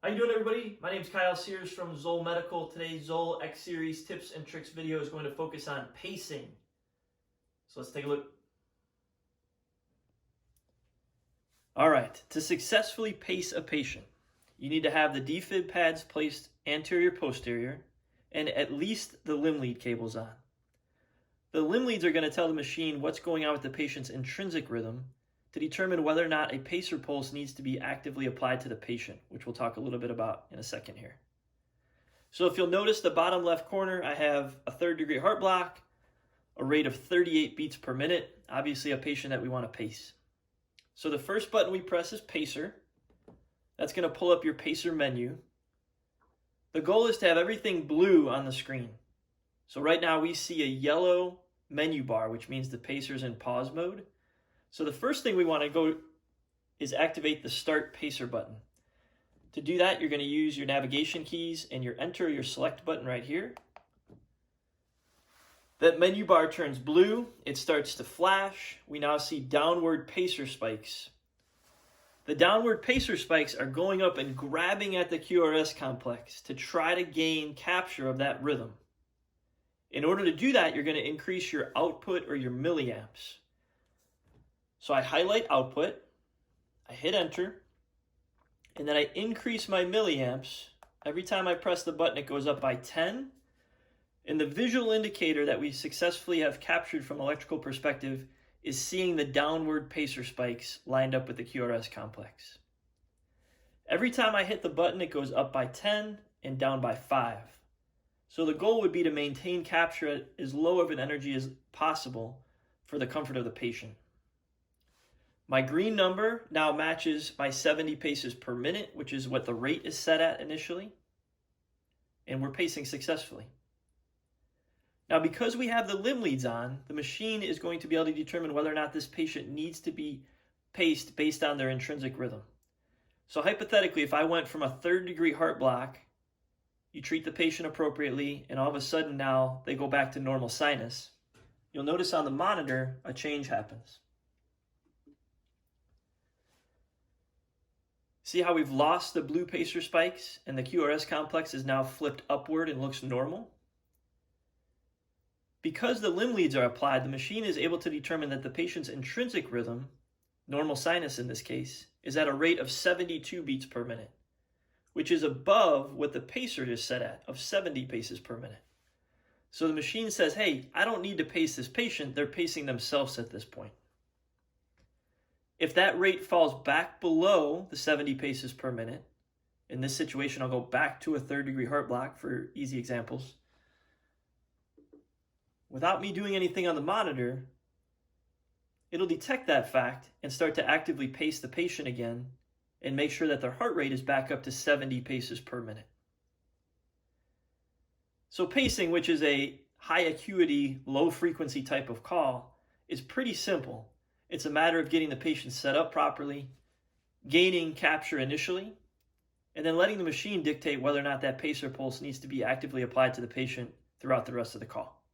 How you doing, everybody? My name is Kyle Sears from ZOLL Medical. Today's ZOLL X Series tips and tricks video is going to focus on pacing. So let's take a look. All right, to successfully pace a patient, you need to have the defib pads placed anterior-posterior and at least the limb lead cables on. The limb leads are going to tell the machine what's going on with the patient's intrinsic rhythm to determine whether or not a pacer pulse needs to be actively applied to the patient, which we'll talk a little bit about in a second here. So if you'll notice the bottom left corner, I have a 3rd degree heart block, a rate of 38 beats per minute, obviously a patient that we want to pace. So the first button we press is pacer. That's going to pull up your pacer menu. The goal is to have everything blue on the screen. So right now we see a yellow menu bar, which means the pacer's in pause mode. So the first thing we want to go is activate the Start Pacer button. To do that, you're going to use your navigation keys and your Enter or your Select button right here. That menu bar turns blue. It starts to flash. We now see downward pacer spikes. The downward pacer spikes are going up and grabbing at the QRS complex to try to gain capture of that rhythm. In order to do that, you're going to increase your output or your milliamps. So I highlight output, I hit enter, and then I increase my milliamps. Every time I press the button, it goes up by 10. And the visual indicator that we successfully have captured from electrical perspective is seeing the downward pacer spikes lined up with the QRS complex. Every time I hit the button, it goes up by 10 and down by 5. So the goal would be to maintain capture at as low of an energy as possible for the comfort of the patient. My green number now matches my 70 paces per minute, which is what the rate is set at initially. And we're pacing successfully. Now, because we have the limb leads on, the machine is going to be able to determine whether or not this patient needs to be paced based on their intrinsic rhythm. So hypothetically, if I went from a 3rd degree heart block, you treat the patient appropriately, and all of a sudden now they go back to normal sinus, you'll notice on the monitor a change happens. See how we've lost the blue pacer spikes and the QRS complex is now flipped upward and looks normal? Because the limb leads are applied, the machine is able to determine that the patient's intrinsic rhythm, normal sinus in this case, is at a rate of 72 beats per minute, which is above what the pacer is set at of 70 paces per minute. So the machine says, hey, I don't need to pace this patient, they're pacing themselves at this point. If that rate falls back below the 70 paces per minute, in this situation I'll go back to a 3rd degree heart block for easy examples. Without me doing anything on the monitor, it'll detect that fact and start to actively pace the patient again and make sure that their heart rate is back up to 70 paces per minute. So pacing, which is a high acuity, low frequency type of call, is pretty simple. It's a matter of getting the patient set up properly, gaining capture initially, and then letting the machine dictate whether or not that pacer pulse needs to be actively applied to the patient throughout the rest of the call.